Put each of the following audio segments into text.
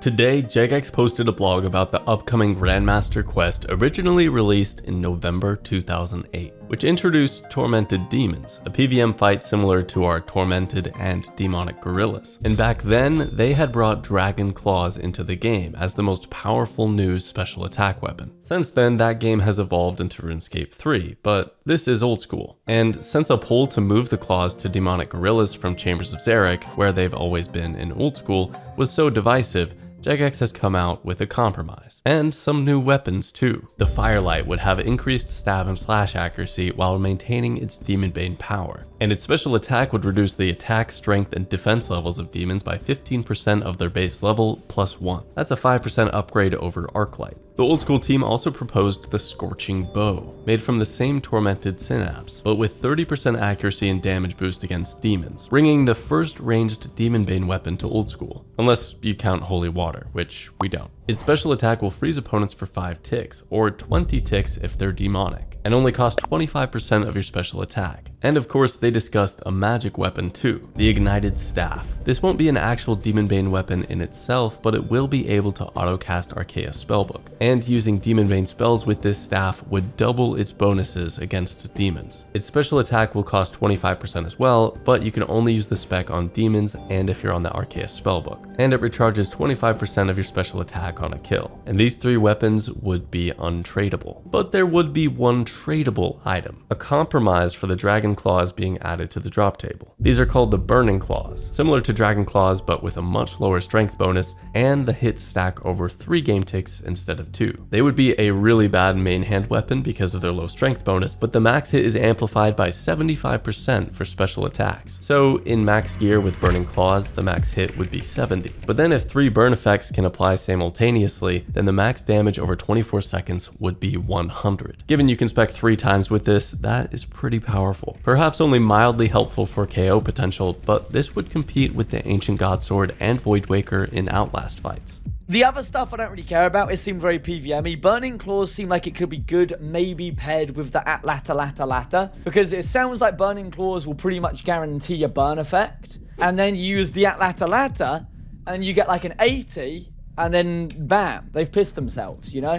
Today, Jagex posted a blog about the upcoming Grandmaster quest originally released in November 2008, which introduced Tormented Demons, a PvM fight similar to our Tormented and Demonic Gorillas. And back then, they had brought Dragon Claws into the game as the most powerful new special attack weapon. Since then, that game has evolved into RuneScape 3, but this is old school. And since a pull to move the claws to Demonic Gorillas from Chambers of Xeric, where they've always been in old school, was so divisive, Jagex has come out with a compromise. And some new weapons too. The Firelight would have increased stab and slash accuracy while maintaining its Demonbane power. And its special attack would reduce the attack, strength, and defense levels of demons by 15% of their base level plus 1. That's a 5% upgrade over Arclight. The old school team also proposed the Scorching Bow, made from the same Tormented Synapse, but with 30% accuracy and damage boost against demons, bringing the first ranged Demonbane weapon to old school, unless you count Holy Water, which we don't. Its special attack will freeze opponents for 5 ticks, or 20 ticks if they're demonic, and only cost 25% of your special attack. And of course, they discussed a magic weapon too, the Ignited Staff. This won't be an actual Demonbane weapon in itself, but it will be able to autocast Archaea Spellbook. And using Demonbane spells with this staff would double its bonuses against demons. Its special attack will cost 25% as well, but you can only use the spec on demons and if you're on the Archaea Spellbook. And it recharges 25% of your special attack on a kill. And these 3 weapons would be untradeable. But there would be one tradable item, a compromise for the Dragon Claws being added to the drop table. These are called the Burning Claws, similar to Dragon Claws but with a much lower strength bonus, and the hits stack over 3 game ticks instead of 2. They would be a really bad main hand weapon because of their low strength bonus, but the max hit is amplified by 75% for special attacks. So in max gear with Burning Claws, the max hit would be 70. But then if 3 burn effects can apply simultaneously, then the max damage over 24 seconds would be 100. Given you can spec 3 times with this, that is pretty powerful. Perhaps only mildly helpful for KO potential, but this would compete with the Ancient Godsword and Voidwaker in Outlast fights. The other stuff I don't really care about. It seemed very PvM-y. Burning Claws seemed like it could be good, maybe paired with the Latter, because it sounds like Burning Claws will pretty much guarantee a burn effect, and then you use the Latter, and you get like an 80, and then bam, they've pissed themselves, you know?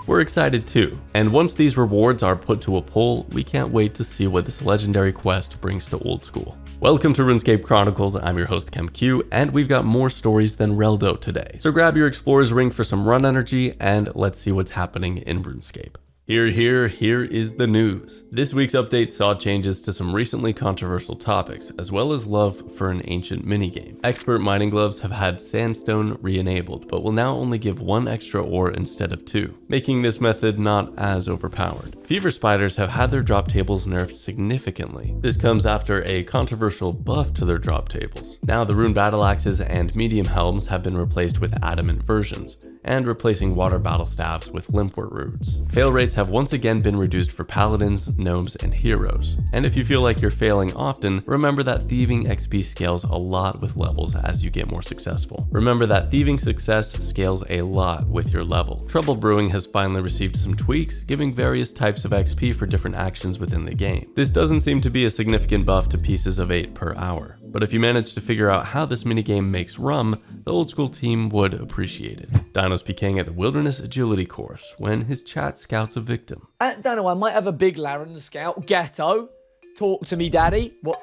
We're excited too, and once these rewards are put to a poll, we can't wait to see what this legendary quest brings to old school. Welcome to Runescape Chronicles, I'm your host KempQ, and we've got more stories than Reldo today. So grab your Explorer's Ring for some run energy, and let's see what's happening in RuneScape. Here is the news. This week's update saw changes to some recently controversial topics, as well as love for an ancient minigame. Expert mining gloves have had sandstone re-enabled, but will now only give 1 extra ore instead of 2, making this method not as overpowered. Fever spiders have had their drop tables nerfed significantly. This comes after a controversial buff to their drop tables. Now the rune battle axes and medium helms have been replaced with adamant versions, and replacing water battle staffs with limpwort roots. Fail rates have once again been reduced for paladins, gnomes, and heroes. And if you feel like you're failing often, remember that thieving XP scales a lot with levels as you get more successful. Remember that thieving success scales a lot with your level. Trouble Brewing has finally received some tweaks, giving various types of XP for different actions within the game. This doesn't seem to be a significant buff to pieces of 8 per hour, but if you manage to figure out how this minigame makes rum, the old school team would appreciate it. Dino's PKing at the Wilderness Agility course when his chat scouts a victim. Dino, I might have a big Laren scout. Ghetto, talk to me, daddy. What?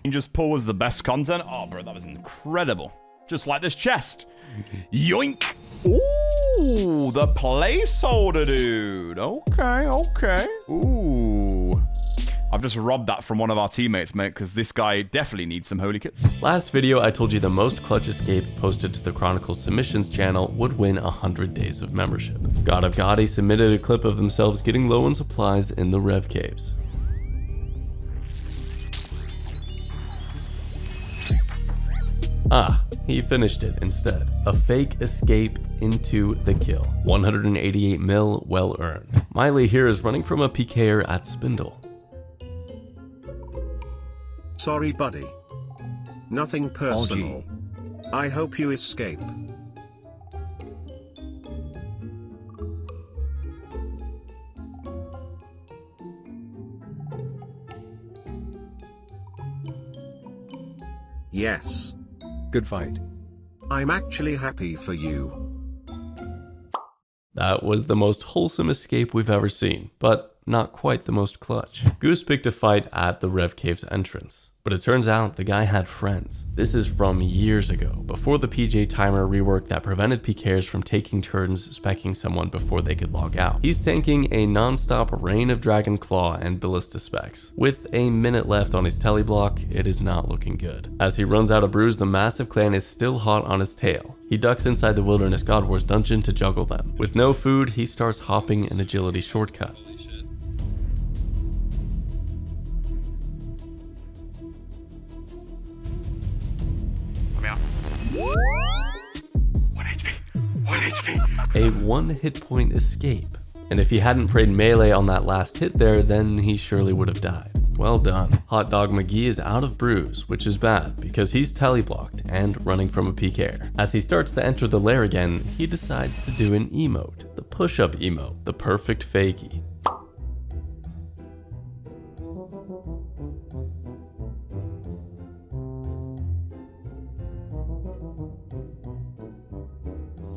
Just pull was the best content. Oh, bro, that was incredible. Just like this chest. Yoink. Ooh, the placeholder, dude. Okay. Ooh. I've just robbed that from one of our teammates, mate, because this guy definitely needs some holy kits. Last video, I told you the most clutch escape posted to the Chronicles submissions channel would win 100 days of membership. Godofgody submitted a clip of themselves getting low on supplies in the Rev Caves. He finished it instead. A fake escape into the kill. 188 mil well earned. Mylly here is running from a PKer at Spindle. Sorry, buddy. Nothing personal. I hope you escape. Yes. Good fight. I'm actually happy for you. That was the most wholesome escape we've ever seen, but not quite the most clutch. Goose picked a fight at the Rev Cave's entrance, but it turns out the guy had friends. This is from years ago, before the PJ timer rework that prevented PKers from taking turns specking someone before they could log out. He's tanking a non-stop rain of Dragon Claw and Ballista specs. With a minute left on his teleblock, it is not looking good. As he runs out of brews, the massive clan is still hot on his tail. He ducks inside the Wilderness God Wars dungeon to juggle them. With no food, he starts hopping an agility shortcut. A 1 hit point escape. And if he hadn't prayed melee on that last hit there, then he surely would have died. Well done. HotDog McGee is out of brews, which is bad because he's teleblocked and running from a PKer. As he starts to enter the lair again, he decides to do an emote. The push-up emote, the perfect fakie.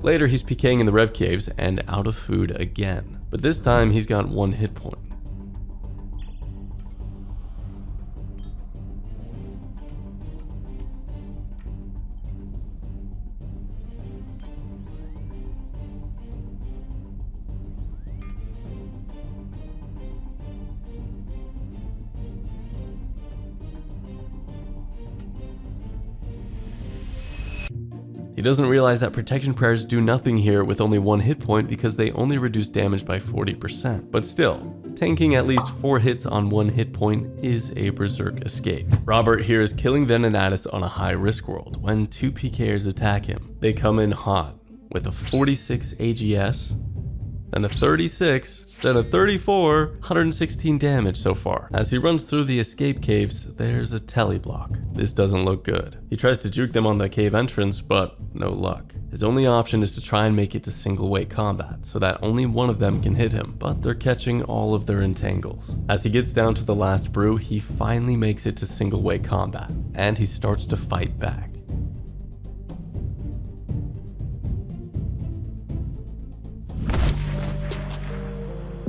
Later, he's PKing in the Rev Caves and out of food again, but this time he's got 1 hit point. He doesn't realize that protection prayers do nothing here with only 1 hit point because they only reduce damage by 40%. But still, tanking at least 4 hits on 1 hit point is a berserk escape. Robert here is killing Venenatis on a high risk world when 2 PKers attack him. They come in hot with a 46 AGS, then a 36, then a 34, 116 damage so far. As he runs through the escape caves, there's a teleblock. This doesn't look good. He tries to juke them on the cave entrance, but no luck. His only option is to try and make it to single weight combat, so that only one of them can hit him, but they're catching all of their entangles. As he gets down to the last brew, he finally makes it to single weight combat, and he starts to fight back.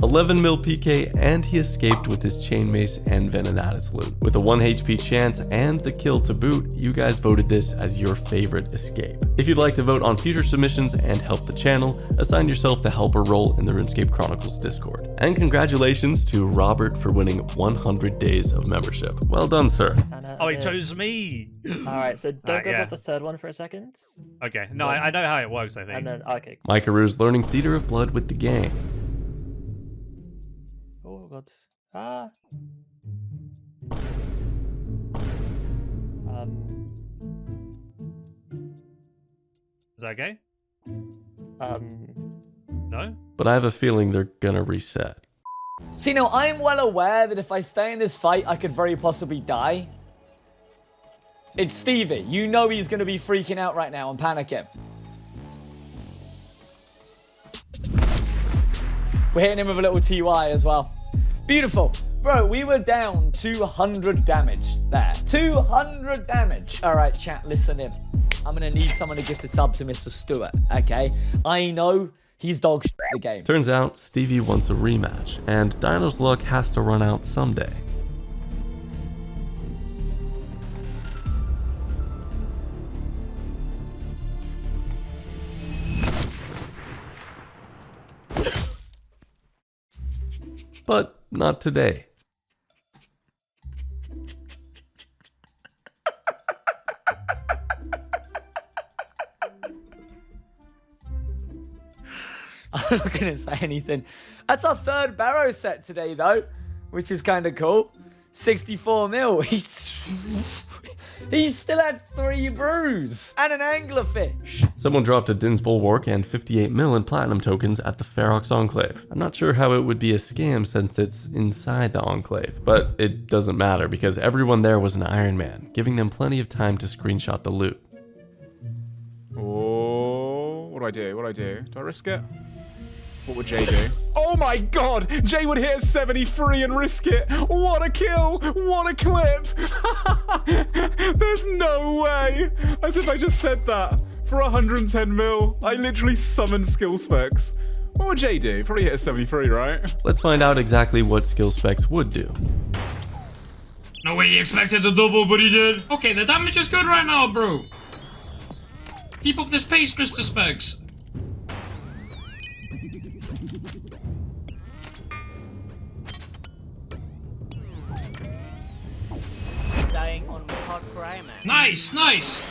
11 mil PK, and he escaped with his chain mace and Venenatis loot. With a 1 HP chance and the kill to boot, you guys voted this as your favorite escape. If you'd like to vote on future submissions and help the channel, assign yourself the helper role in the Runescape Chronicles Discord. And congratulations to Robert for winning 100 days of membership. Well done, sir. Oh, he chose me. Alright, so don't go yeah. off the third one for a second. Okay, no, I know how it works, I think. And then, okay. Maikeru's learning Theater of Blood with the gang. Oh god. Ah. Is that okay? No? But I have a feeling they're gonna reset. See, now, I am well aware that if I stay in this fight, I could very possibly die. It's Stevie. You know he's going to be freaking out right now and panicking. We're hitting him with a little TY as well. Beautiful. Bro, we were down 200 damage there. 200 damage. All right, chat, listen in. I'm going to need someone to gift a sub to Mr. Stewart, okay? I know he's dog shit the game. Turns out Stevie wants a rematch, and Dino's luck has to run out someday. But not today. I'm not going to say anything. That's our third Barrow set today, though, which is kind of cool. 64 mil. He still had 3 brews and an anglerfish. Someone dropped a Din's Bulwark and 58 mil in platinum tokens at the Ferox Enclave. I'm not sure how it would be a scam since it's inside the Enclave, but it doesn't matter because everyone there was an Iron Man, giving them plenty of time to screenshot the loot. Oh, what do I do? What do I do? Do I risk it? What would Jay do? Oh my god! Jay would hit a 73 and risk it! What a kill! What a clip! There's no way! As if I just said that. For 110 mil, I literally summoned Skillspecs. What would Jay do? Probably hit a 73, right? Let's find out exactly what Skillspecs would do. No way he expected the double, but he did. Okay, the damage is good right now, bro. Keep up this pace, Mr. Specs. Dying on hardcore aim. Nice, nice.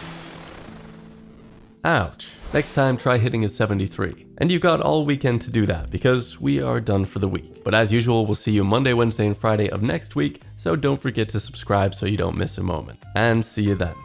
Ouch. Next time, try hitting a 73. And you've got all weekend to do that, because we are done for the week. But as usual, we'll see you Monday, Wednesday, and Friday of next week, so don't forget to subscribe so you don't miss a moment. And see you then.